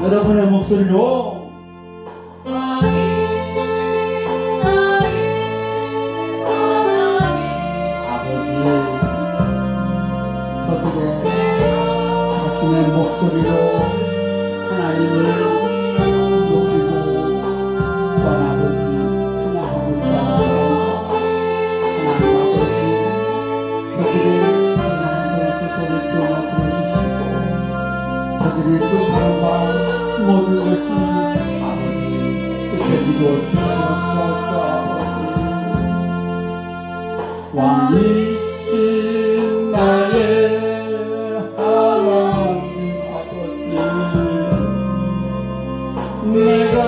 여러분의 목소리로 아버지, 저들의 자신의 목소리로 하나님을 높이고 또한 아버지 찬양하고 있사옵나이다. 하나님 아버지, 저들의 찬양하는 그 소리 들어주시고 저들의 슬픔과 모든 것이 아버지 끝에 이루어 주시옵소서. 아버지, 왕이신 나의 하나님 아버지, 내가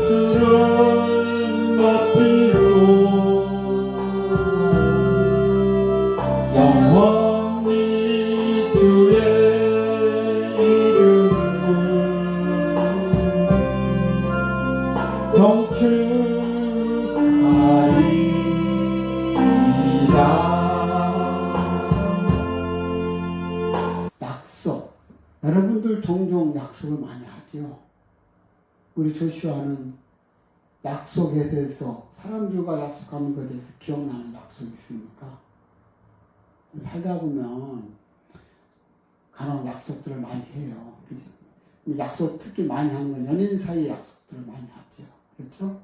주를 높이고 영원히 주의 약속. 여러분들 종종 약속을 많이 하죠. 우리 조슈아는 약속에 대해서, 사람들과 약속하는 것에 대해서 기억나는 약속이 있습니까? 살다 보면 간혹 약속들을 많이 해요. 약속 특히 많이 하는 건 연인 사이의 약속들을 많이 하죠. 그렇죠?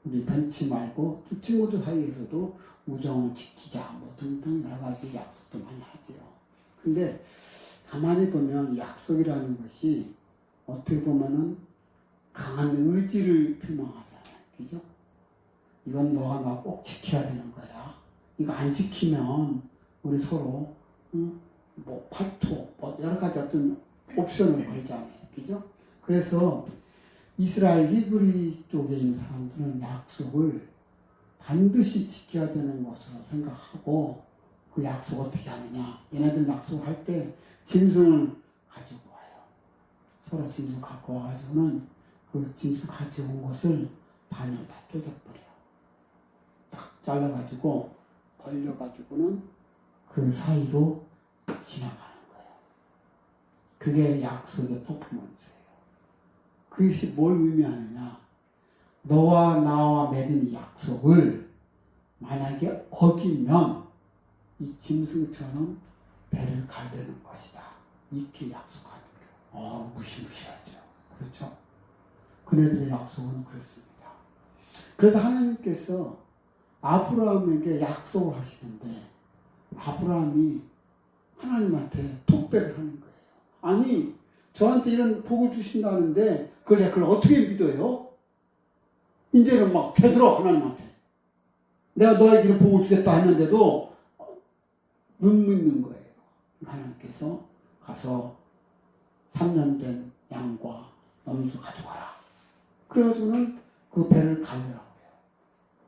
우리 변치 말고 또 친구들 사이에서도 우정을 지키자 뭐 등등 여러 가지 약속도 많이 하죠. 근데 가만히 보면 약속이라는 것이 어떻게 보면은 강한 의지를 표명하잖아요. 그죠? 이건 너가 나 꼭 지켜야 되는 거야. 이거 안 지키면 우리 서로 뭐 파토 뭐 여러 가지 어떤 옵션을 걸잖아요. 그죠? 그래서 이스라엘 히브리 쪽에 있는 사람들은 약속을 반드시 지켜야 되는 것으로 생각하고 그 약속 어떻게 하느냐. 얘네들 약속을 할 때 짐승을 가지고 와요. 서로 짐승 갖고 와가지고는 그 짐승 가지고 온 것을 반을 다 쪼개버려요. 딱 잘라가지고 벌려가지고는 그 사이로 지나가는 거예요. 그게 약속의 퍼포먼스예요. 그것이 뭘 의미하느냐. 너와 나와 맺은 이 약속을 만약에 어기면 이 짐승처럼 배를 갈르는 것이다. 이렇게 약속하는 거예요. 무시무시하죠. 그렇죠? 그네들의 약속은 그렇습니다. 그래서 하나님께서 아브라함에게 약속을 하시는데 아브라함이 하나님한테 독백을 하는 거예요. 아니, 저한테 이런 복을 주신다는데 그걸 어떻게 믿어요? 이제는 막 되들어 하나님한테. 내가 너에게 이런 복을 주겠다 했는데도 못 믿는 거예요. 하나님께서 가서 3년 된 양과 염소 가져와라. 그래가지고는 그 배를 갈르라고 해요.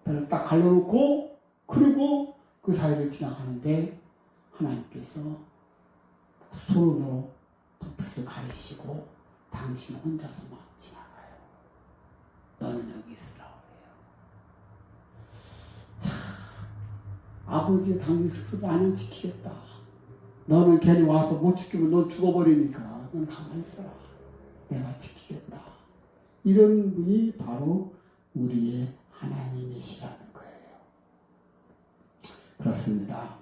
배를 딱 갈라놓고 그리고 그 사이를 지나가는데 하나님께서 손으로 불빛을 가리시고 당신 혼자서만 지나가요. 너는 여기 있으라고 해요. 참, 아버지 당신 스스로 나는 지키겠다. 너는 괜히 와서 못 지키면 넌 죽어버리니까 넌 가만히 있어라. 내가 지키겠다. 이런 분이 바로 우리의 하나님이시라는 거예요. 그렇습니다.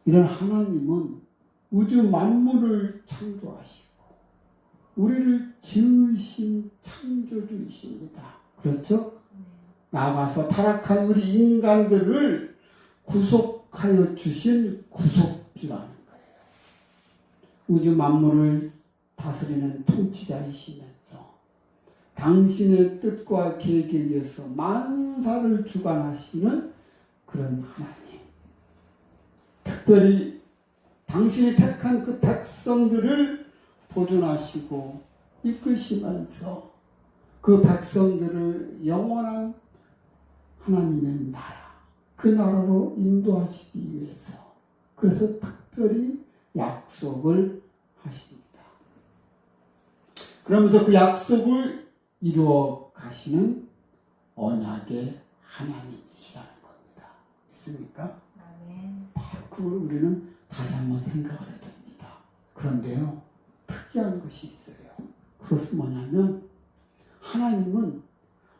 이런 하나님은 우주 만물을 창조하시고 우리를 지으신 창조주이십니다. 그렇죠? 나아가서 타락한 우리 인간들을 구속하여 주신 구속주라는 거예요. 우주 만물을 다스리는 통치자이시면서 당신의 뜻과 계획에 의해서 만사를 주관하시는 그런 하나님. 특별히 당신이 택한 그 백성들을 보존하시고 이끄시면서 그 백성들을 영원한 하나님의 나라, 그 나라로 인도하시기 위해서 그래서 특별히 약속을 하십니다. 그러면서 그 약속을 이루어 가시는 언약의 하나님이시라는 겁니다. 있습니까? 그걸 우리는 다시 한번 생각을 해야 됩니다. 그런데요, 특이한 것이 있어요. 그것은 뭐냐면 하나님은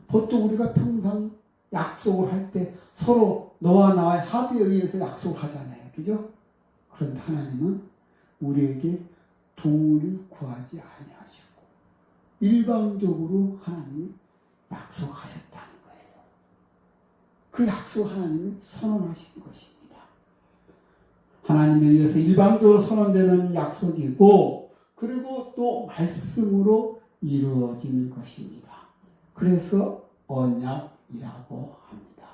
보통 우리가 평상 약속을 할 때 서로 너와 나의 합의에 의해서 약속을 하잖아요. 그죠? 그런데 하나님은 우리에게 동의를 구하지 아니하시고 일방적으로 하나님이 약속하셨다는 거예요. 그 약속 하나님이 선언하신 것입니다. 하나님에 의해서 일방적으로 선언되는 약속이고 그리고 또 말씀으로 이루어지는 것입니다. 그래서 언약이라고 합니다.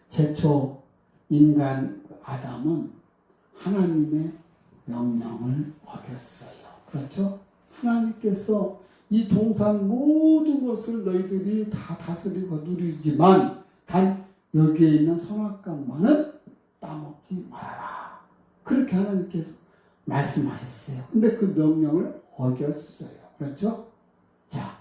최초 인간 아담은 하나님의 명령을 어겼어요. 그렇죠? 하나님께서 이 동산 모든 것을 너희들이 다 다스리고 누리지만 단 여기에 있는 선악과만은 따먹지 말아라. 그렇게 하나님께서 말씀하셨어요. 근데 그 명령을 어겼어요. 그렇죠? 자,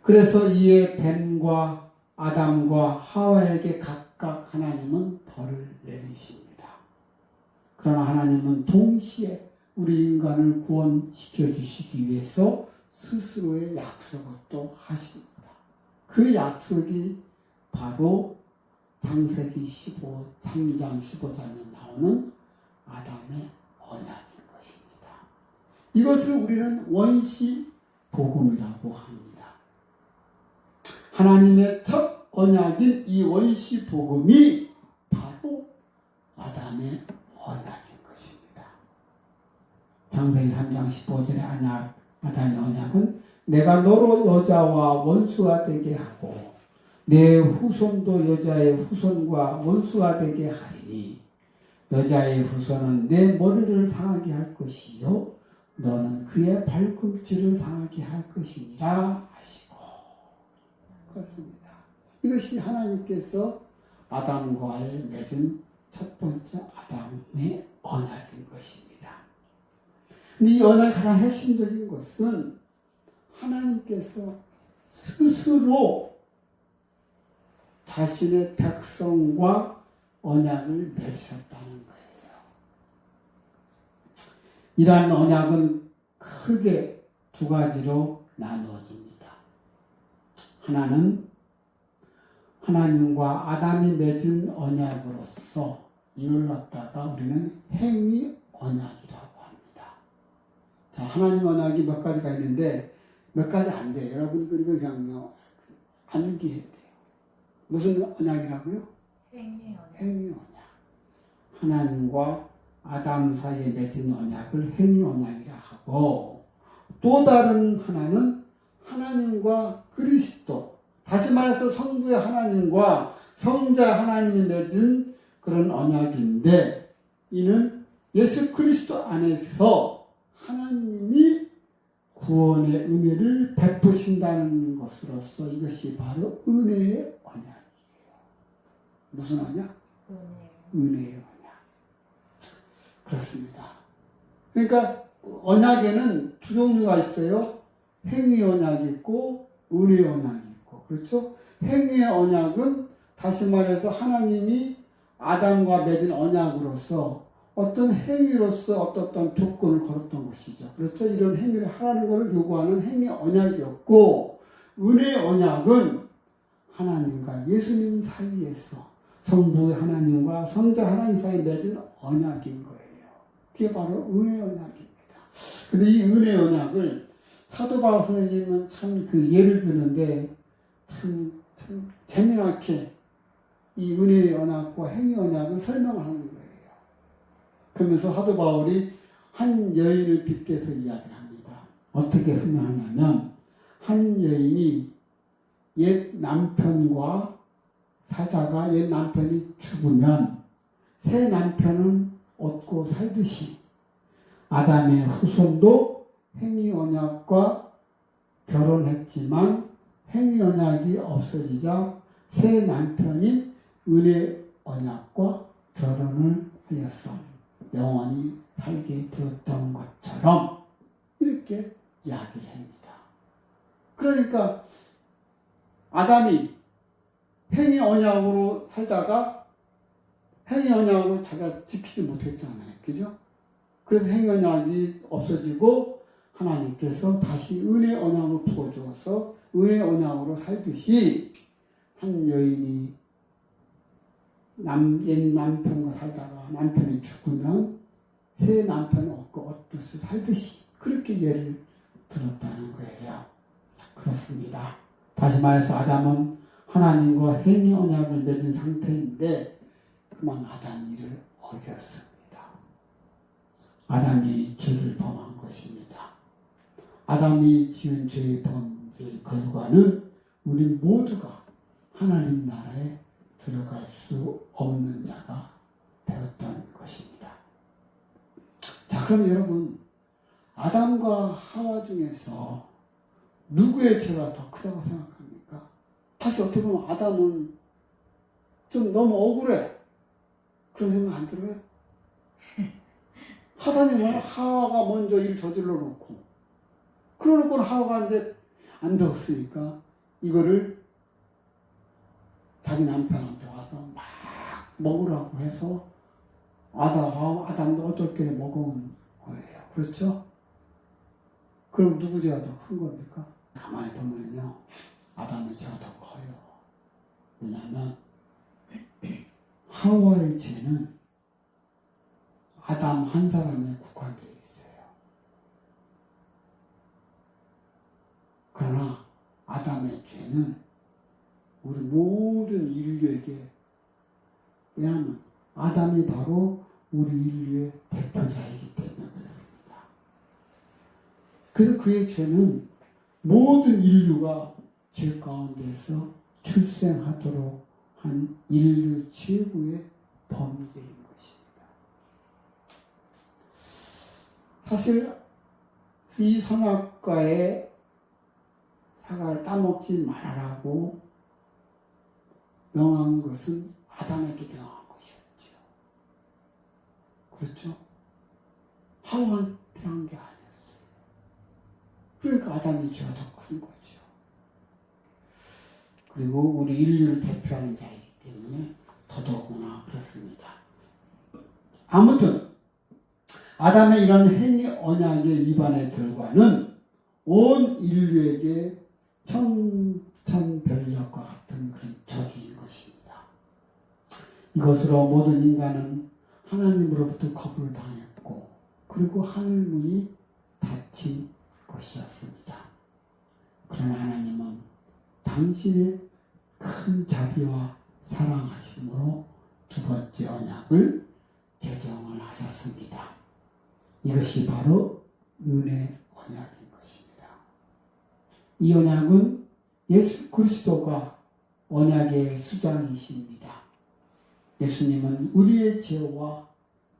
그래서 이에 뱀과 아담과 하와에게 각각 하나님은 벌을 내리십니다. 그러나 하나님은 동시에 우리 인간을 구원시켜 주시기 위해서 스스로의 약속을 또 하십니다. 그 약속이 바로 창세기 3장 15장에 나오는 아담의 언약인 것입니다. 이것을 우리는 원시 복음이라고 합니다. 하나님의 첫 언약인 이 원시 복음이 바로 아담의 언약인 것입니다. 창세기 3장 15절의 아담의 언약은 내가 너로 여자와 원수가 되게 하고 내 후손도 여자의 후손과 원수가 되게 하리니 여자의 후손은 내 머리를 상하게 할 것이요 너는 그의 발꿈치를 상하게 할 것이니라 하시고. 그렇습니다. 이것이 하나님께서 아담과의 맺은 첫 번째 아담의 언약인 것입니다. 근데 이 언약의 가장 핵심적인 것은 하나님께서 스스로 자신의 백성과 언약을 맺으셨다는 거예요. 이러한 언약은 크게 두 가지로 나누어집니다. 하나는 하나님과 아담이 맺은 언약으로서 이걸 갖다가 우리는 행위 언약이라고 합니다. 자, 하나님 언약이 몇 가지가 있는데 몇 가지 안 돼요. 여러분 그냥 암기해야 돼요. 무슨 언약이라고요? 행위 언약. 행위 언약. 하나님과 아담 사이에 맺은 언약을 행위 언약이라 하고, 또 다른 하나는 하나님과 그리스도, 다시 말해서 성부의 하나님과 성자 하나님이 맺은 그런 언약인데, 이는 예수 그리스도 안에서 하나님이 구원의 은혜를 베푸신다는 것으로서 이것이 바로 은혜의 언약이에요. 무슨 언약? 은혜의 언약. 그렇습니다. 그러니까 언약에는 두 종류가 있어요. 행위 언약이 있고 은혜 언약이 있고, 그렇죠? 행위의 언약은 다시 말해서 하나님이 아담과 맺은 언약으로서 어떤 행위로서 어떤 조건을 걸었던 것이죠. 그렇죠? 이런 행위를 하라는 것을 요구하는 행위 언약이었고, 은혜 언약은 하나님과 예수님 사이에서 성부의 하나님과 성자 하나님 사이에 맺은 언약인 거예요. 그게 바로 은혜 언약입니다. 근데 이 은혜 언약을 사도 바울 선생님은 참 그 예를 드는데 참 재미나게 이 은혜의 언약과 행위 언약을 설명하는 거예요. 그러면서 사도 바울이 한 여인을 빗대서 이야기를 합니다. 어떻게 설명하냐면, 한 여인이 옛 남편과 살다가 옛 남편이 죽으면 새 남편은 얻고 살듯이 아담의 후손도 행위 언약과 결혼했지만 행위 언약이 없어지자 새 남편인 은혜 언약과 결혼을 하였어 영원히 살게 되었던 것처럼 이렇게 이야기를 합니다. 그러니까 아담이 행위 언약으로 살다가 행위 언약으로 자기가 지키지 못했잖아요. 그죠? 그래서 행위 언약이 없어지고 하나님께서 다시 은혜 언약을 부어주어서 은혜 언약으로 살듯이 한 여인이 옛 남편과 살다가 남편이 죽으면 새 남편 얻듯이 살듯이 그렇게 예를 들었다는 거예요. 그렇습니다. 다시 말해서 아담은 하나님과 행위 언약을 맺은 상태인데 그만 아담이 이를 어겼습니다. 아담이 죄를 범한 것입니다. 아담이 지은 죄의 결과는 우리 모두가 하나님 나라에 들어갈 수 없는 자가 되었던 것입니다. 자, 그럼 여러분, 아담과 하와 중에서 누구의 죄가 더 크다고 생각합니까? 사실 어떻게 보면 아담은 좀 너무 억울해. 그런 생각 안 들어요? 하와가 먼저 일 저질러 놓고, 그러놓고 하와가 이제 안 되었으니까 이거를 자기 남편한테 와서 막 먹으라고 해서 아담도 어떻게 먹어온 거예요. 그렇죠? 그럼 누구 죄가 더 큰 겁니까? 가만히 보면요, 아담의 죄가 더 커요. 왜냐하면 하와의 죄는 아담 한 사람에 국한되어 있어요. 그러나 아담의 죄는 우리 모든 인류에게, 왜냐하면 아담이 바로 우리 인류의 대표자이기 때문에 그렇습니다. 그래서 그의 죄는 모든 인류가 죄 가운데서 출생하도록 한 인류 최고의 범죄인 것입니다. 사실 이 선악과의 사과를 따먹지 말아라고 명한 것은 아담에게 명한 것이었죠. 그렇죠? 하와한테 한 게 아니었어요. 그러니까 아담의 죄가 더 큰 거죠. 그리고 우리 인류를 대표하는 자이기 때문에 더더구나 그렇습니다. 아무튼 아담의 이런 행위 언약의 위반의 결과는 온 인류에게 천천별력과 같은 그런 저주인 것입니다. 이것으로 모든 인간은 하나님으로부터 거부를 당했고, 그리고 하늘문이 닫힌 것이었습니다. 그러나 하나님은 당신의 큰 자비와 사랑하심으로 두 번째 언약을 제정을 하셨습니다. 이것이 바로 은혜 언약인 것입니다. 이 언약은 예수 그리스도가 언약의 수장이십니다. 예수님은 우리의 죄와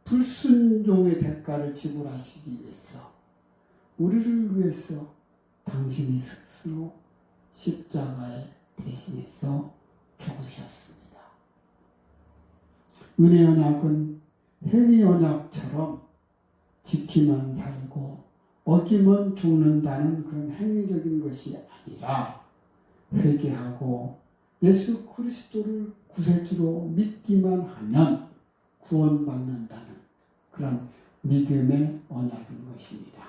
불순종의 대가를 지불하시기 위해서 우리를 위해서 당신이 스스로 십자가에 대신해서 죽으셨습니다. 은혜 언약은 행위 언약처럼 지키면 살고 어기면 죽는다는 그런 행위적인 것이 아니라 회개하고 예수 그리스도를 구세주로 믿기만 하면 구원받는다는 그런 믿음의 언약인 것입니다.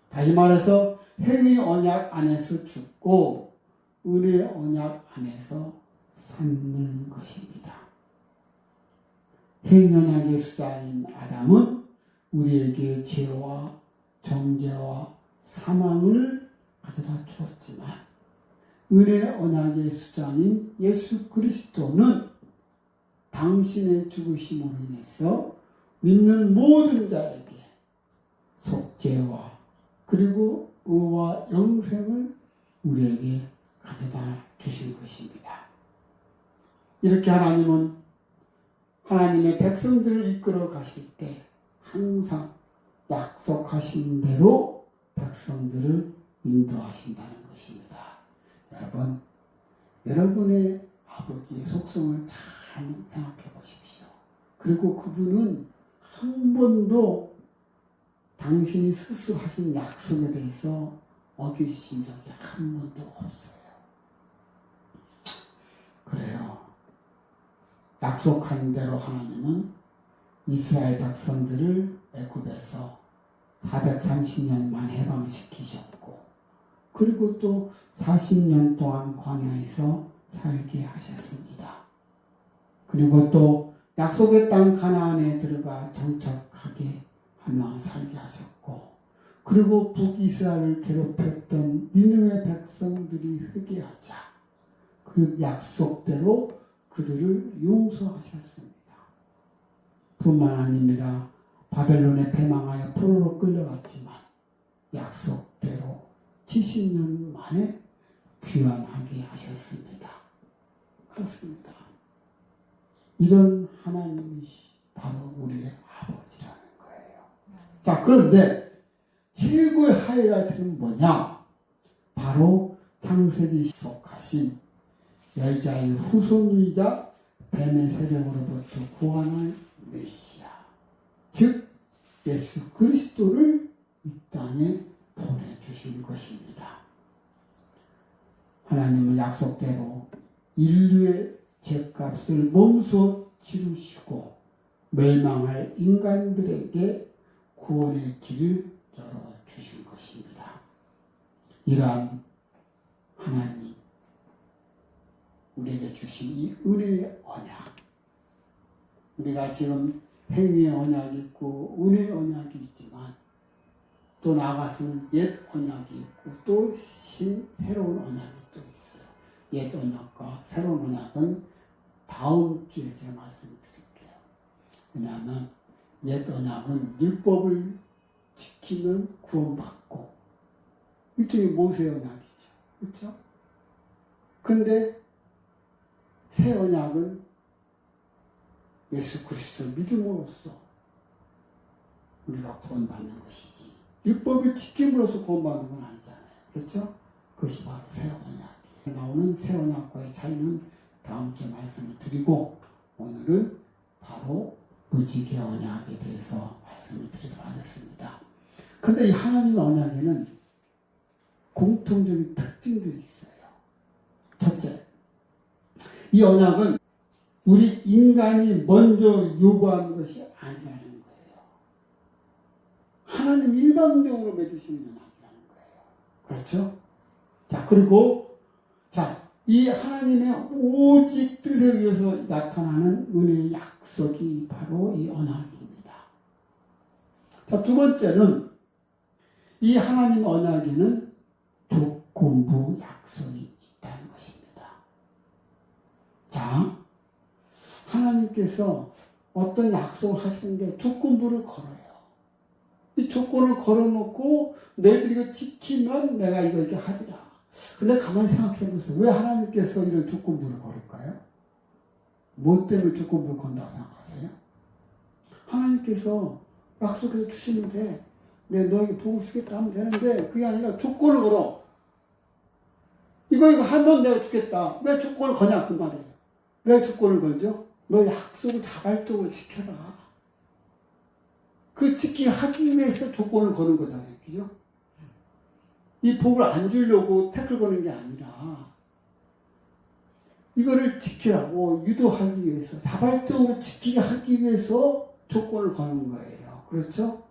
다시 말해서 행위 언약 안에서 죽고 은혜 언약 안에서 사는 것입니다. 행위 언약의 수장인 아담은 우리에게 죄와 정죄와 사망을 가져다 주었지만 은혜 언약의 수장인 예수 그리스도는 당신의 죽으심으로 인해서 믿는 모든 자에게 속죄와 그리고 의와 영생을 우리에게 가져다 주신 것입니다. 이렇게 하나님은 하나님의 백성들을 이끌어 가실 때 항상 약속하신 대로 백성들을 인도하신다는 것입니다. 여러분, 여러분의 아버지의 속성을 잘 생각해 보십시오. 그리고 그분은 한 번도 당신이 스스로 하신 약속에 대해서 어기신 적이 한 번도 없어요. 그래요. 약속한 대로 하나님은 이스라엘 백성들을 애굽에서 430년만 해방시키셨고 그리고 또 40년 동안 광야에서 살게 하셨습니다. 그리고 또 약속의 땅 가나안에 들어가 정착하게 하며 살게 하셨고 그리고 북이스라엘을 괴롭혔던 니느웨 백성들이 회개하자 그 약속대로 그들을 용서하셨습니다. 뿐만 아닙니다. 바벨론에 패망하여 포로로 끌려갔지만 약속대로 70년 만에 귀환하게 하셨습니다. 그렇습니다. 이런 하나님이 바로 우리의 아버지라는 거예요. 자, 그런데 최고의 하이라이트는 뭐냐? 바로 창세기 속하신 여자의 후손이자 뱀의 세력으로부터 구원할 메시아, 즉 예수 그리스도를 이 땅에 보내주신 것입니다. 하나님은 약속대로 인류의 죄값을 몸소 치르시고 멸망할 인간들에게 구원의 길을 열어주신 것입니다. 이러한 하나님 우리에게 주신 이 은혜의 언약, 우리가 지금 행위의 언약이 있고 은혜의 언약이 있지만 또 나아가서는 옛 언약이 있고 또 새로운 언약이 또 있어요. 옛 언약과 새로운 언약은 다음 주에 제가 말씀드릴게요. 왜냐하면 옛 언약은 율법을 지키면 구원받고 일종의 모세 언약이죠. 그렇죠? 근데 새 언약은 예수 그리스도를 믿음으로써 우리가 구원받는 것이지 율법을 지킴으로써 구원받는 건 아니잖아요. 그렇죠? 그것이 바로 새 언약이에요. 나오는 새 언약과의 차이는 다음 주에 말씀을 드리고 오늘은 바로 무지개 언약에 대해서 말씀을 드리도록 하겠습니다. 근데 이 하나님의 언약에는 공통적인 특징들이 있어요. 첫째, 이 언약은 우리 인간이 먼저 요구하는 것이 아니라는 거예요. 하나님 일방적으로 맺으시는 언약이라는 거예요. 그렇죠? 자, 그리고 이 하나님의 오직 뜻에 의해서 나타나는 은혜의 약속이 바로 이 언약입니다. 자, 두 번째는 이 하나님 언약에는 조건부 약속이 있다는 것입니다. 자, 하나님께서 어떤 약속을 하시는데 조건부를 걸어요. 이 조건을 걸어놓고 너희들이 이거 지키면 내가 이거 이렇게 하리라. 근데 가만히 생각해 보세요. 왜 하나님께서 이런 조건부를 걸을까요? 뭐 때문에 조건부를 건다고 생각하세요? 하나님께서 약속해서 주시는데 내가 너에게 복을 주겠다 하면 되는데 그게 아니라 조건을 걸어. 이거 하면 내가 주겠다. 왜 조건을 거냐 그 말이에요. 왜 조건을 걸죠? 너 약속을 자발적으로 지켜라. 그 지키기 하기 위해서 조건을 거는 거잖아요. 그죠? 이 복을 안 주려고 태클 거는 게 아니라 이거를 지키라고 유도하기 위해서 자발적으로 지키게 하기 위해서 조건을 거는 거예요. 그렇죠?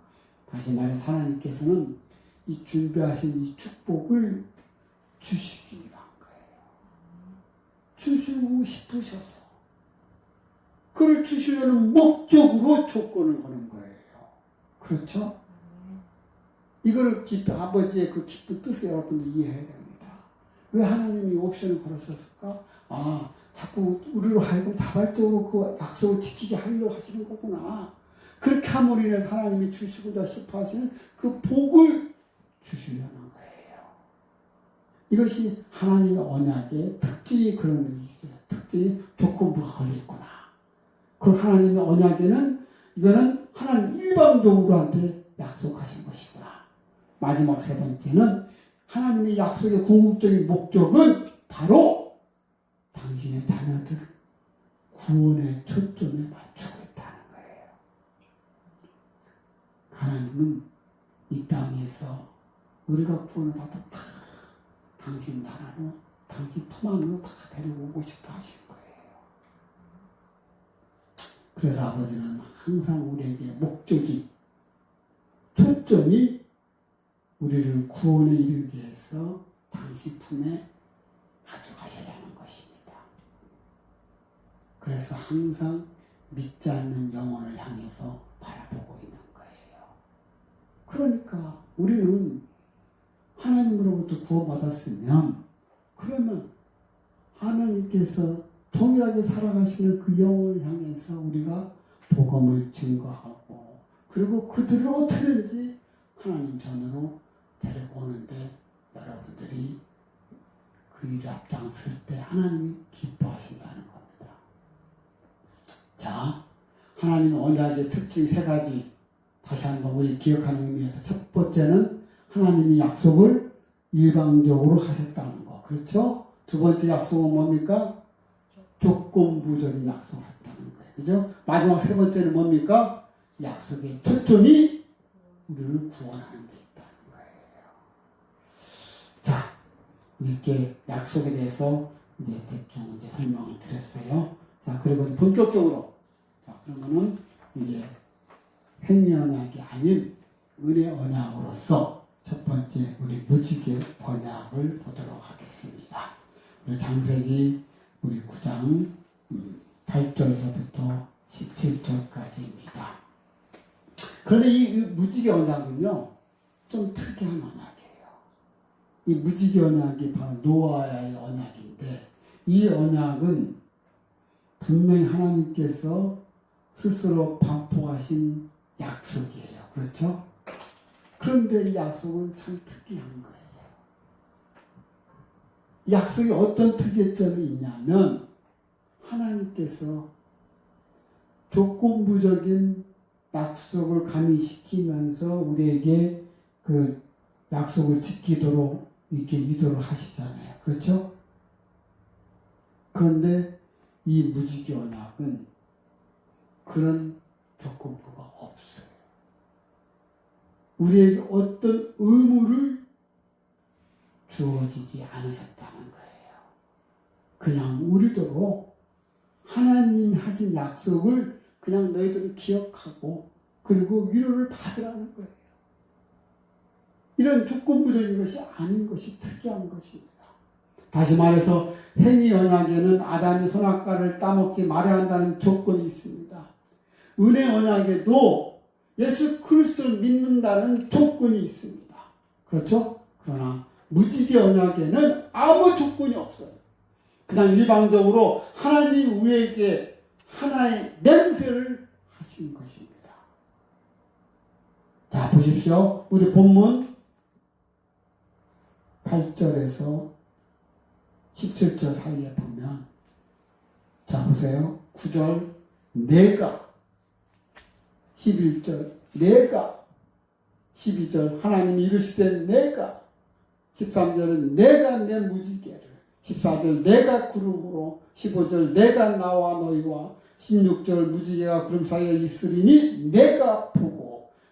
다시 말해서 하나님께서는 이 준비하신 이 축복을 주시기 위한 거예요. 주시고 싶으셔서 그를 주시려는 목적으로 조건을 거는 거예요. 그렇죠? 이걸 아버지의 그 깊은 뜻을 여러분들 이해해야 됩니다. 왜 하나님이 옵션을 걸으셨을까? 아, 자꾸 우리로 하여금 자발적으로 그 약속을 지키게 하려고 하시는 거구나. 그렇게 함으로 인해서 하나님이 주시고자 싶어 하시는 그 복을 주시려는 거예요. 이것이 하나님의 언약의 특징이 그런 것이 있어요. 특징이 조건부가 걸려있구나. 그 하나님의 언약에는 이거는 하나님 일방적으로 한테 약속하신 것이구나. 마지막 세 번째는 하나님의 약속의 궁극적인 목적은 바로 당신의 자녀들 구원의 초점에 맞추고 있다는 거예요. 하나님은 이 땅에서 우리가 구원을 받아 다 당신 나라로 당신 품 안으로 다 데려오고 싶어 하신 거예요. 그래서 아버지는 항상 우리에게 목적이 초점이 우리를 구원에 이르게 해서 당신 품에 가져가시려는 것입니다. 그래서 항상 믿지 않는 영혼을 향해서 바라보고 있는 거예요. 그러니까 우리는 하나님으로부터 구원받았으면 그러면 하나님께서 동일하게 살아가시는 그 영혼을 향해서 우리가 복음을 증거하고 그리고 그들을 어떻게든지 하나님 전으로 데려오는데 여러분들이 그 일을 앞장설 때 하나님이 기뻐하신다는 겁니다. 자, 하나님의 언약의 특징 세 가지 다시 한번 우리 기억하는 의미에서 첫 번째는 하나님이 약속을 일방적으로 하셨다는 거. 그렇죠? 두 번째 약속은 뭡니까? 조건부적인 약속을 했다는 거예요. 그죠? 마지막 세 번째는 뭡니까? 약속의 초점이 우리를 구원하는 데 있다는 거예요. 자, 이렇게 약속에 대해서 이제 대충 이제 설명을 드렸어요. 자, 그리고 본격적으로 자, 그러면은 이제 행위 언약이 아닌 은혜 언약으로서 첫 번째 우리 무지개 언약을 보도록 하겠습니다. 우리 창세기 우리 9장 8절서부터 17절까지입니다. 그런데 이 무지개 언약은요, 좀 특이한 언약이에요. 이 무지개 언약이 바로 노아의 언약인데, 이 언약은 분명히 하나님께서 스스로 반포하신 약속이에요. 그렇죠? 그런데 이 약속은 참 특이한 거예요. 이 약속이 어떤 특이점이 있냐면, 하나님께서 조건부적인 약속을 가미시키면서 우리에게 그 약속을 지키도록 이렇게 유도를 하시잖아요. 그렇죠? 그런데 이 무지개 언약은 그런 조건부가 없어요. 우리에게 어떤 의무를 주어지지 않으셨다는 거예요. 그냥 우리대로 하나님이 하신 약속을 그냥 너희들은 기억하고 그리고 위로를 받으라는 거예요. 이런 조건부적인 것이 아닌 것이 특이한 것입니다. 다시 말해서 행위 언약에는 아담이 선악과를 따먹지 말아야 한다는 조건이 있습니다. 은혜 언약에도 예수 그리스도를 믿는다는 조건이 있습니다. 그렇죠? 그러나 무지개 언약에는 아무 조건이 없어요. 그냥 일방적으로 하나님 우리에게 하나의 맹세를 하신 것입니다. 자, 보십시오. 우리 본문 8절에서 17절 사이에 보면, 자, 보세요. 9절, 내가, 11절, 내가, 12절, 하나님이 이르시되 내가, 13절은 내가 내 무지개를, 14절 내가 구름으로, 15절 내가 나와 너희와, 16절 무지개가 구름 사이에 있으리니 내가 보고,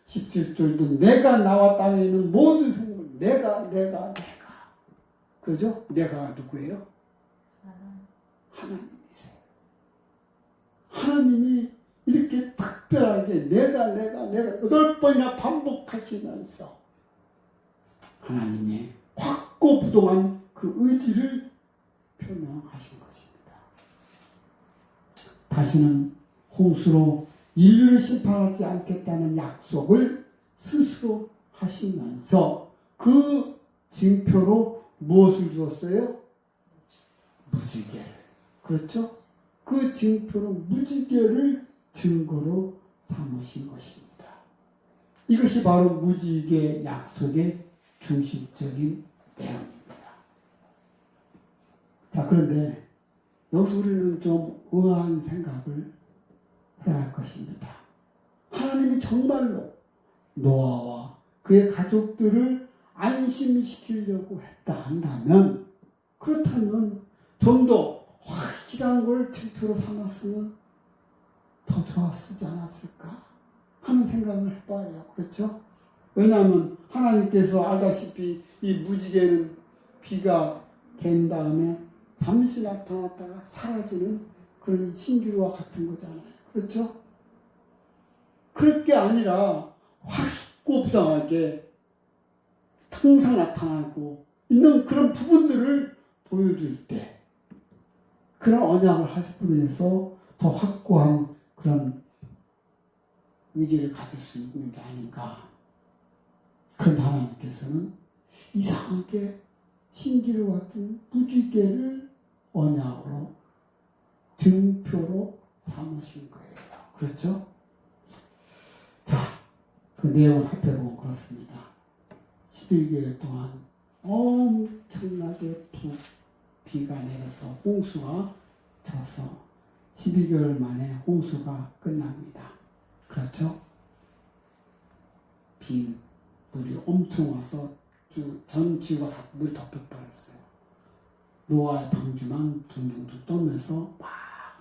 17절도 내가 나와 땅에 있는 모든 생물, 내가. 그죠? 내가 누구예요? 하나님이세요. 하나님이 이렇게 특별하게 내가 8번이나 반복하시면서 하나님의 확고부동한 그 의지를 표명하신 것입니다. 다시는 홍수로 인류를 심판하지 않겠다는 약속을 스스로 하시면서 그 징표로 무엇을 주었어요? 무지개를. 그렇죠? 그 징표로 무지개를 증거로 삼으신 것입니다. 이것이 바로 무지개 약속의 중심적인 내용입니다. 자, 그런데 여기서 우리는 좀 의아한 생각을 해야 할 것입니다. 하나님이 정말로 노아와 그의 가족들을 안심시키려고 했다 한다면, 그렇다면 좀 더 확실한 걸 징표로 삼았으면 더 좋았지 않았을까 하는 생각을 해봐요. 그렇죠? 왜냐하면 하나님께서 알다시피 이 무지개는 비가 갠 다음에 잠시 나타났다가 사라지는 그런 신기루와 같은 거잖아요. 그렇죠? 그럴 게 아니라 확고부당하게 항상 나타나고 있는 그런 부분들을 보여줄 때 그런 언약을 하심으로 해서 더 확고한 그런 의지를 가질 수 있는 게 아닌가. 그런 하나님께서는 이상하게 신기루 같은 무지개를 언약으로 증표로 삼으신 거예요. 그렇죠? 자, 그 내용을 살펴보면 그렇습니다. 11개월 동안 엄청나게 비가 내려서 홍수가 져서 12개월 만에 홍수가 끝납니다. 그렇죠? 물이 엄청 와서 전 지구가 다 물이 덮여버렸어요. 노아의 방주만 둥둥둥 떠면서 막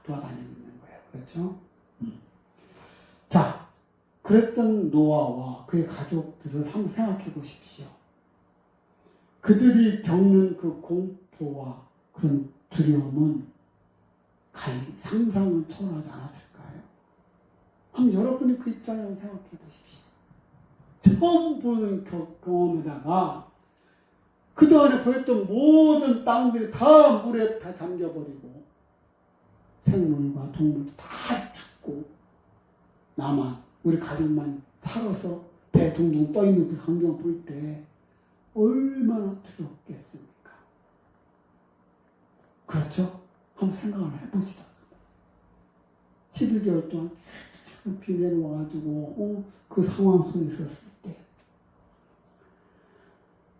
돌아다니고 있는 거예요. 그렇죠? 자, 그랬던 노아와 그의 가족들을 한번 생각해 보십시오. 그들이 겪는 그 공포와 그런 두려움은 상상을 초월하지 않았을까요? 한번 여러분이 그 입장을 생각해 보십시오. 처음 보는 경험에다가 그동안에 보였던 모든 땅들이 다 물에 다 잠겨버리고 생물과 동물도 다 죽고 나만, 우리 가족만 살아서 배 둥둥 떠있는 그 광경을 볼 때 얼마나 두렵겠습니까? 그렇죠? 한번 생각을 해보시다. 11개월 동안 비 내려와가지고 그 상황 속에 있었을 때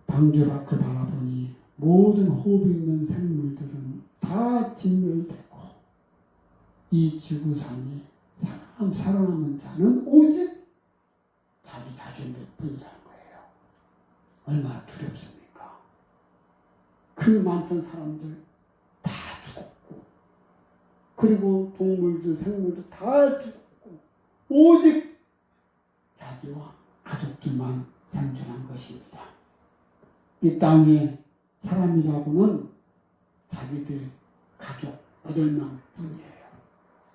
방주 밖을 바라보니 모든 호흡이 있는 생물들은 다 진멸되고 이 지구상에 살아남은 자는 오직 자기 자신들 뿐이라는 거예요. 얼마나 두렵습니까? 그 많던 사람들 다 죽었고, 그리고 동물들, 생물들 다 죽었고, 오직 자기와 가족들만 생존한 것입니다. 이 땅에 사람이라고는 자기들 가족 8명 뿐이에요.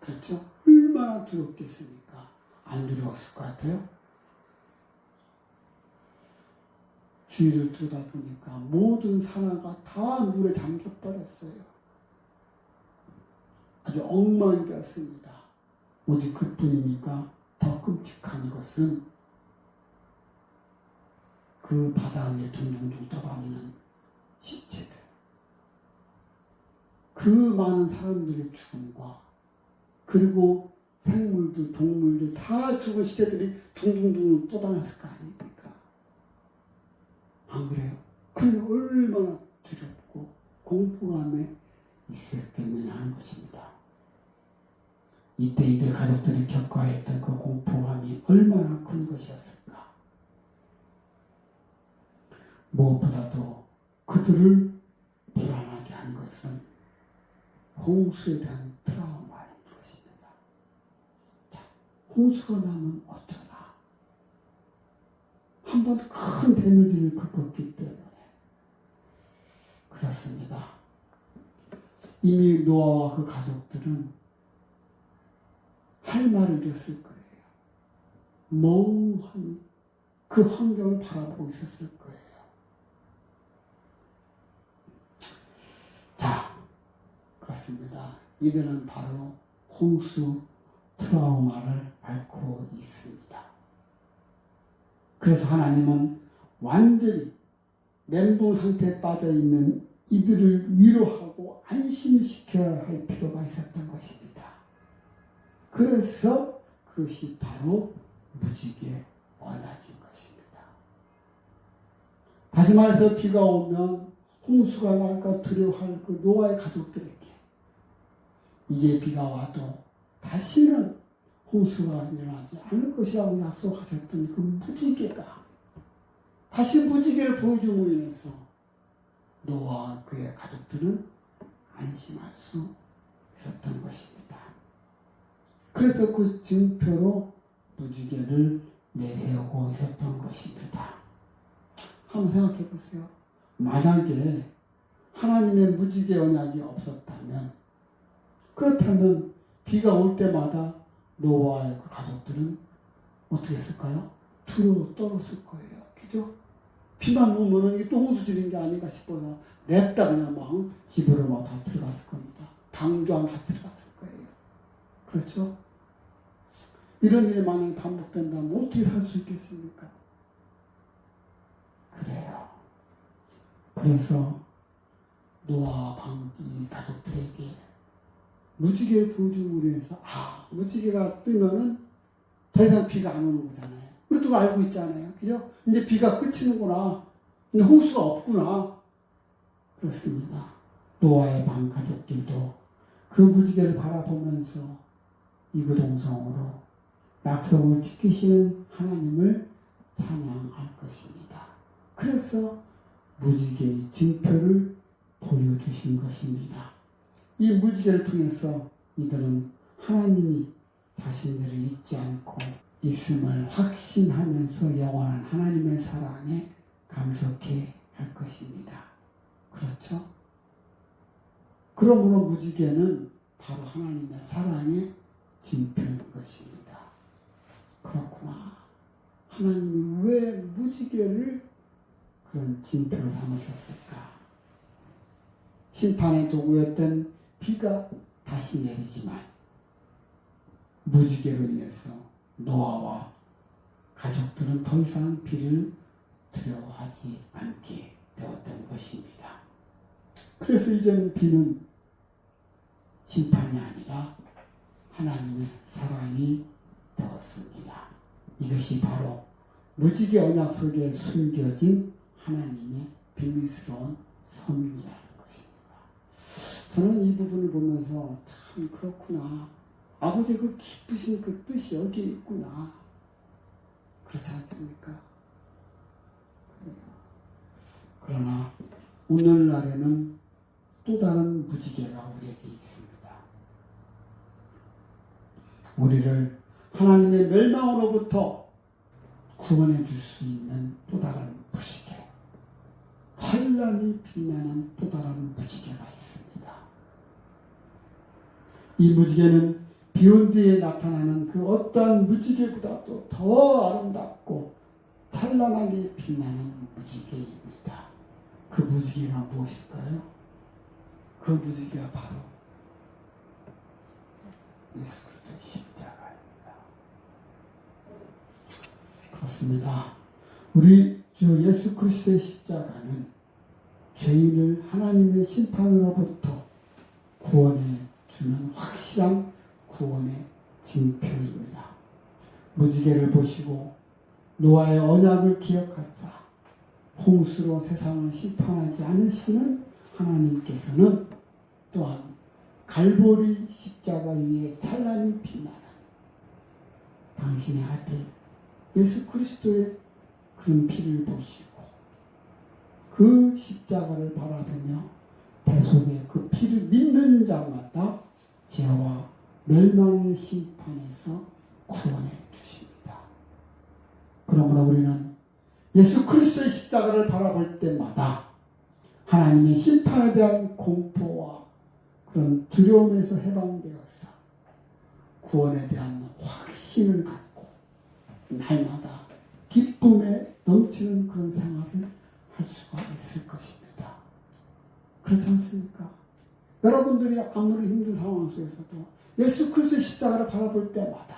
그렇죠? 얼마나 두렵겠습니까? 안 두려웠을 것 같아요? 주위를 들여다보니까 모든 산하가 다 물에 잠겨버렸어요. 아주 엉망이 되었습니다. 오직 그뿐입니까? 더 끔찍한 것은 그 바다 위에 둥둥둥 떠다니는 시체들. 그 많은 사람들의 죽음과 그리고 생물들, 동물들 다 죽은 시체들이 둥둥둥 떠다녔을 거 아닙니까? 안 그래요? 그게 얼마나 두렵고 공포감에 있었겠느냐 하는 것입니다. 이때 이들 가족들이 겪어야 했던 그 공포감이 얼마나 큰 것이었을까? 무엇보다도 그들을 불안하게 한 것은 홍수에 대한 트라우마인 것입니다. 자, 홍수가 나면 어쩌나? 한 번 큰 데미지를 겪었기 때문에 그렇습니다. 이미 노아와 그 가족들은 할 말을 잃었을 거예요. 멍하니 그 환경을 바라보고 있었을 거예요. 자, 그렇습니다. 이들은 바로 홍수 트라우마를 앓고 있습니다. 그래서 하나님은 완전히 멘붕 상태에 빠져 있는 이들을 위로하고 안심시켜야 할 필요가 있었던 것입니다. 그래서 그것이 바로 무지개 언약인 것입니다. 다시 말해서 비가 오면 홍수가 날까 두려워할 그 노아의 가족들에게 이제 비가 와도 다시는 홍수가 일어나지 않을 것이라고 약속하셨던 그 무지개가 다시 무지개를 보여줌으로 인해서 노아와 그의 가족들은 안심할 수 있었던 것입니다. 그래서 그 증표로 무지개를 내세우고 있었던 것입니다. 한번 생각해 보세요. 만약에 하나님의 무지개 언약이 없었다면, 그렇다면 비가 올 때마다 노아의 그 가족들은 어떻게 했을까요? 두려워 떨었을 거예요. 그죠? 비만 오면 이게 또 홍수 지는 게 아닌가 싶어서 냅다 그냥 막 집으로 막 다 들어갔을 겁니다. 방조 안에 다 들어갔을 거예요. 그렇죠? 이런 일이 만약에 반복된다면 어떻게 살 수 있겠습니까? 그래요. 그래서 노아와 이 가족들에게 무지개를 보여줌으로 해서 무지개가 뜨면은 더 이상 비가 안 오는 거잖아요. 우리도 알고 있잖아요. 그죠? 이제 비가 그치는구나. 이제 홍수가 없구나. 그렇습니다. 노아의 방 가족들도 그 무지개를 바라보면서 이구동성으로 약속을 지키시는 하나님을 찬양할 것입니다. 그래서 무지개의 증표를 보여주신 것입니다. 이 무지개를 통해서 이들은 하나님이 자신들을 잊지 않고 있음을 확신하면서 영원한 하나님의 사랑에 감격해 할 것입니다. 그렇죠? 그러므로 무지개는 바로 하나님의 사랑의 징표인 것입니다. 그렇구나. 하나님이 왜 무지개를 그런 징표로 삼으셨을까? 심판의 도구였던 비가 다시 내리지만 무지개로 인해서 노아와 가족들은 더 이상 비를 두려워하지 않게 되었던 것입니다. 그래서 이제는 비는 심판이 아니라 하나님의 사랑이 되었습니다. 이것이 바로 무지개 언약 속에 숨겨진 하나님의 비밀스러운 섭리라는 것입니다. 저는 이 부분을 보면서 참 그렇구나. 아버지의 그 기쁘신 그 뜻이 여기 있구나. 그렇지 않습니까? 그러나 오늘날에는 또 다른 무지개가 우리에게 있습니다. 우리를 하나님의 멸망으로부터 구원해 줄 수 있는 또 다른 무지개, 찬란히 빛나는 또 다른 무지개가 있습니다. 이 무지개는 비온 뒤에 나타나는 그 어떠한 무지개보다도 더 아름답고 찬란하게 빛나는 무지개입니다. 그 무지개가 무엇일까요? 그 무지개가 바로 예수 그리스도의 십자가입니다. 그렇습니다. 우리 주 예수 그리스도의 십자가는 죄인을 하나님의 심판으로부터 구원해 주는 확실한 구원의 징표입니다. 무지개를 보시고 노아의 언약을 기억하사 홍수로 세상을 심판하지 않으시는 하나님께서는 또한 갈보리 십자가 위에 찬란히 빛나는 당신의 아들 예수 그리스도의 그 피를 보시고 그 십자가를 바라보며 대속의 그 피를 믿는 자마다 죄와 멸망의 심판에서 구원해 주십니다. 그러므로 우리는 예수 그리스도의 십자가를 바라볼 때마다 하나님의 심판에 대한 공포와 그런 두려움에서 해방되어서 구원에 대한 확신을 갖고 날마다 기쁨에 넘치는 그런 생활을 할 수가 있을 것입니다. 그렇지 않습니까? 여러분들이 아무리 힘든 상황 속에서도 예수 그리스도의 십자가를 바라볼 때마다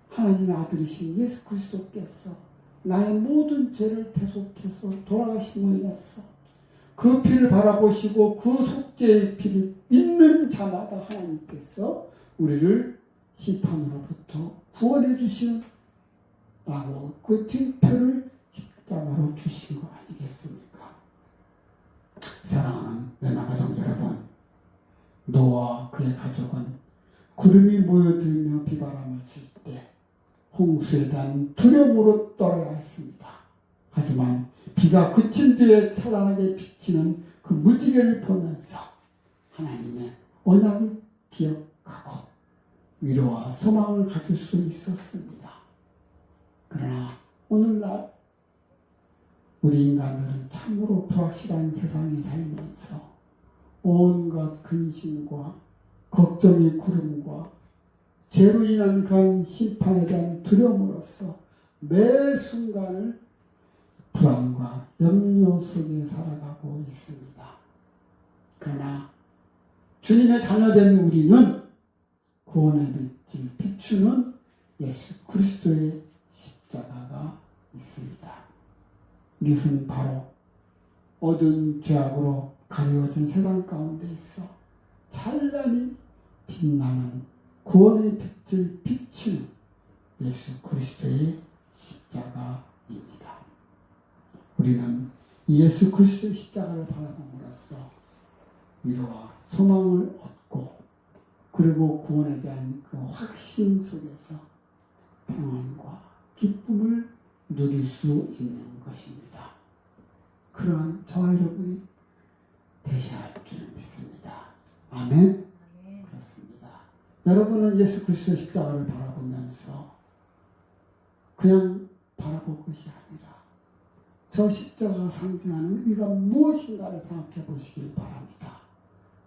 하나님의 아들이신 예수 그리스도께서 나의 모든 죄를 대속해서 돌아가심으로 인해서 그 피를 바라보시고 그 속죄의 피를 믿는 자마다 하나님께서 우리를 심판으로부터 구원해 주시는 라고 그 징표를 십자가로 주신 거 아니겠습니까? 사랑하는 레나가족 여러분, 노아와 그의 가족은 구름이 모여들며 비바람을 칠 때 홍수에 대한 두려움으로 떨어야 했습니다. 하지만 비가 그친 뒤에 찬란하게 비치는 그 무지개를 보면서 하나님의 언약을 기억하고 위로와 소망을 가질 수 있었습니다. 그러나 오늘날 우리 인간들은 참으로 불확실한 세상에 살면서 온갖 근심과 걱정의 구름과 죄로 인한 그런 심판에 대한 두려움으로써 매 순간을 불안과 염려 속에 살아가고 있습니다. 그러나 주님의 자녀된 우리는 구원의 빛을 비추는 예수 그리스도의 십자가가 있습니다. 이것은 바로 어두운 죄악으로 가려워진 세상 가운데 있어 찬란히 빛나는 구원의 빛을 비추는 예수 그리스도의 십자가입니다. 우리는 이 예수 그리스도의 십자가를 바라봄으로써 위로와 소망을 얻고 그리고 구원에 대한 그 확신 속에서 평안과 기쁨을 누릴 수 있는 것입니다. 그러한 저와 여러분이 되셔야 할 줄 믿습니다. 아멘. 그렇습니다. 여러분은 예수 그리스도의 십자가를 바라보면서 그냥 바라볼 것이 아니라 저 십자가가 상징하는 의미가 무엇인가를 생각해 보시길 바랍니다.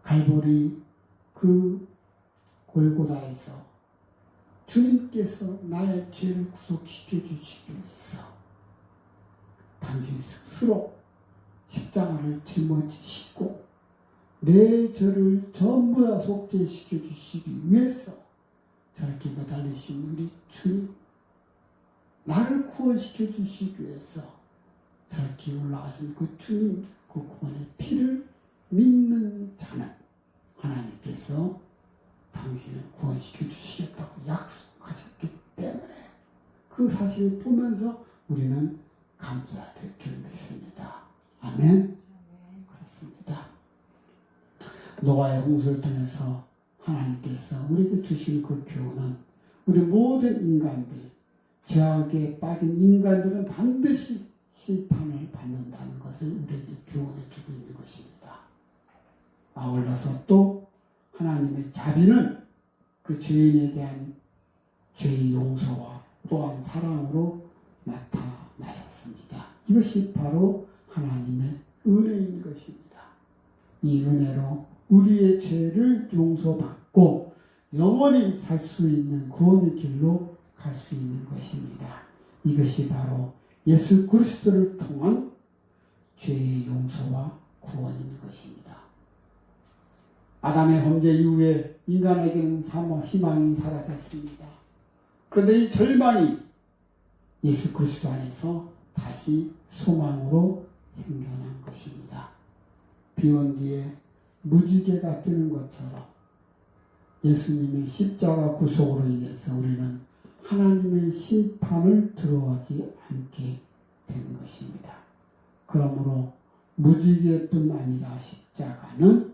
갈보리 그 골고다에서 주님께서 나의 죄를 구속시켜 주시기 위해서 당신 스스로 십자가를 짊어지시고 내 죄를 전부 다 속죄시켜 주시기 위해서 저렇게 매달리신 우리 주님, 나를 구원시켜 주시기 위해서 저렇게 올라가신 그 주님, 그 구원의 피를 믿는 자는 하나님께서 당신을 구원시켜 주시겠다고 약속하셨기 때문에 그 사실을 보면서 우리는 감사될 줄 믿습니다. 아멘. 그렇습니다. 노아의 홍수를 통해서 하나님께서 우리에게 주신 그 교훈은 우리 모든 인간들, 죄악에 빠진 인간들은 반드시 심판을 받는다는 것을 우리에게 교훈해 주고 있는 것입니다. 아울러서 또 하나님의 자비는 그 죄인에 대한 죄의 용서와 또한 사랑으로 나타나셨습니다. 이것이 바로 하나님의 은혜인 것입니다. 이 은혜로 우리의 죄를 용서받고 영원히 살 수 있는 구원의 길로 갈 수 있는 것입니다. 이것이 바로 예수 그리스도를 통한 죄의 용서와 구원인 것입니다. 아담의 범죄 이후에 인간에게는 희망이 사라졌습니다. 그런데 이 절망이 예수 그리스도 안에서 다시 소망으로 생겨난 것입니다. 비 온 뒤에 무지개가 뜨는 것처럼 예수님의 십자가 구속으로 인해서 우리는 하나님의 심판을 들어오지 않게 된 것입니다. 그러므로 무지개뿐 아니라 십자가는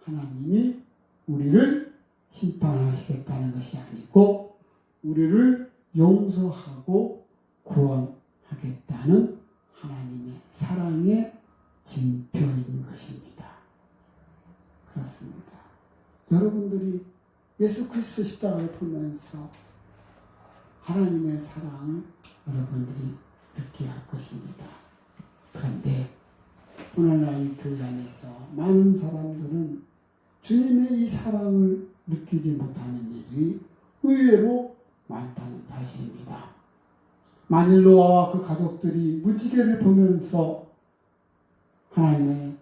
하나님이 우리를 심판하시겠다는 것이 아니고 우리를 용서하고 구원하겠다는 하나님의 사랑의 징표인 것입니다. 그렇습니다. 여러분들이 예수 그리스도 십자가를 보면서 하나님의 사랑을 여러분들이 느끼게 할 것입니다. 그런데 오늘날 이 교회 안에서 많은 사람들은 주님의 이 사랑을 느끼지 못하는 일이 의외로 많다는 사실입니다. 만일 노아와 그 가족들이 무지개를 보면서 하나님의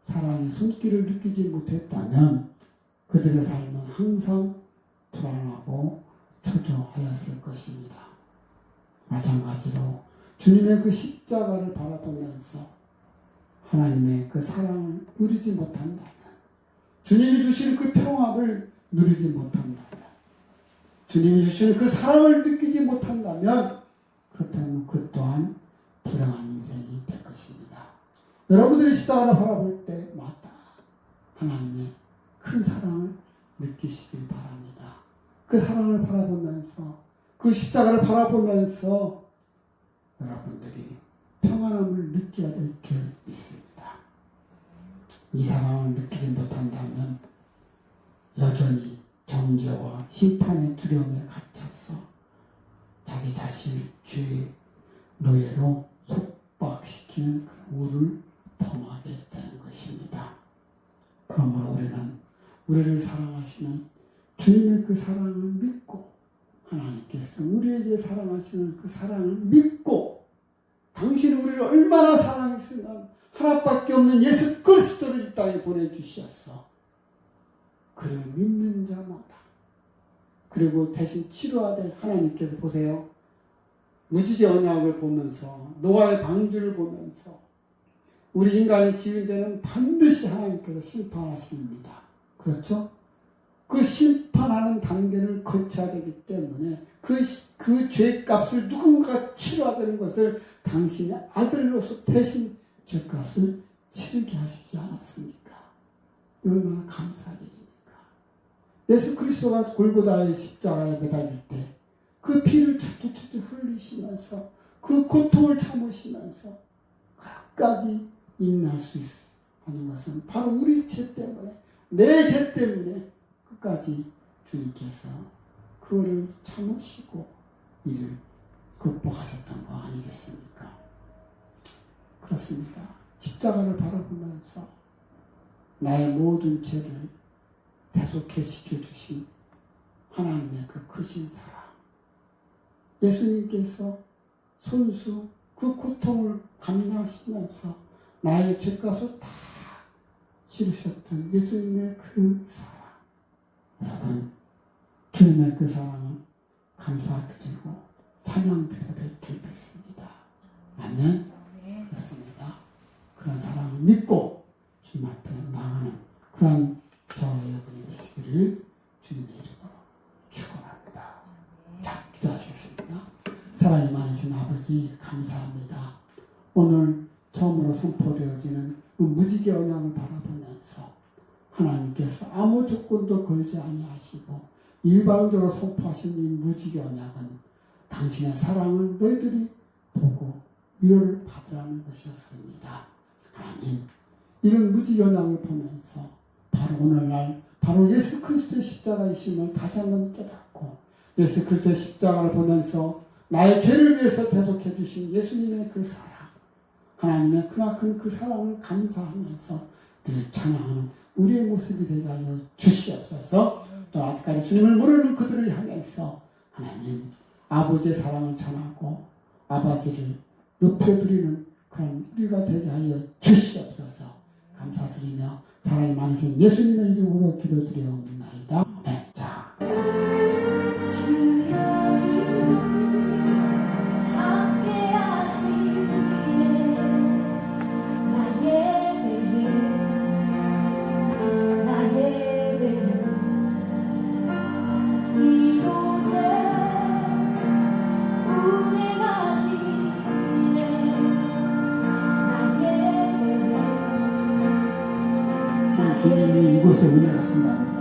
사랑의 손길을 느끼지 못했다면 그들의 삶은 항상 불안하고 초조하였을 것입니다. 마찬가지로 주님의 그 십자가를 바라보면서 하나님의 그 사랑을 누리지 못한다면, 주님이 주시는 그 평화를 누리지 못한다면, 주님이 주시는 그 사랑을 느끼지 못한다면 그렇다면 그 또한 불행한 인생이 될 것입니다. 여러분들이 십자가를 바라볼 때 맞다, 하나님의 큰 사랑을 느끼시길 바랍니다. 그 사랑을 바라보면서, 그 십자가를 바라보면서 여러분들이 평안함을 느껴야 될 줄 믿습니다. 이 사랑을 느끼지 못한다면 여전히 정죄와 심판의 두려움에 갇혀서 자기 자신을 죄의 노예로 속박시키는 그 우를 범하게 되는 것입니다. 그러므로 우리는 우리를 사랑하시는 주님의 그 사랑을 믿고, 하나님께서 우리에게 사랑하시는 그 사랑을 믿고, 당신이 우리를 얼마나 사랑했으면 하나밖에 없는 예수 그리스도를 이 땅에 보내주셨어. 그를 믿는 자마다, 그리고 대신 치료해야 될 하나님께서 보세요. 무지개 언약을 보면서, 노아의 방주를 보면서 우리 인간의 지은 죄는 반드시 하나님께서 심판하십니다. 그렇죠? 그 심판하는 단계를 거쳐야 되기 때문에 그 죄값을 누군가가 치러야 되는 것을 당신의 아들로서 대신 죄값을 치르게 하시지 않았습니까? 얼마나 감사한 일입니까? 예수 그리스도가 골고다의 십자가에 매달릴 때 그 피를 철철철 흘리시면서 그 고통을 참으시면서 끝까지 인내할 수 있는 것은 바로 우리 죄 때문에, 내 죄 때문에 끝까지 주님께서 그거를 참으시고 이를 극복하셨던 거 아니겠습니까? 그렇습니다. 십자가를 바라보면서 나의 모든 죄를 대속해 시켜주신 하나님의 그 크신 사랑, 예수님께서 손수 그 고통을 감당하시면서 나의 죄값을 다 치르셨던 예수님의 그 사랑, 여러분 주님의 그 사랑을 감사드리고 찬양드려야 될 줄 믿습니다. 아멘. 그렇습니다. 그런 사랑을 믿고 주님 앞에 나가는 그런 저와 여러분이 되시기를 주님의 이름으로 축원합니다. 자, 기도하시겠습니다. 사랑이 많으신 아버지 감사합니다. 오늘 처음으로 선포되어지는 그 무지개 언약을 바라보면서 하나님께서 아무 조건도 걸지 아니하시고 일방적으로 선포하신 이 무지개 언약은 당신의 사랑을 너희들이 보고 위로를 받으라는 것이었습니다. 하나님, 이런 무지개 언약을 보면서 바로 오늘날 바로 예수 그리스도의 십자가이심을 다시 한번 깨닫고, 예수 그리스도의 십자가를 보면서 나의 죄를 위해서 대속해 주신 예수님의 그 사랑, 하나님의 크나큰 그 사랑을 감사하면서 늘 찬양하는 우리의 모습이 되게 하여 주시옵소서. 또 아직까지 주님을 모르는 그들을 향해서 하나님 아버지의 사랑을 전하고 아버지를 높여드리는 그런 우리가 되게 하여 주시옵소서. 감사드리며 사랑이 많으신 예수님의 이름으로 기도드리옵나이다. 네, 자. 주님이 이곳에 은혜를 하신답니다.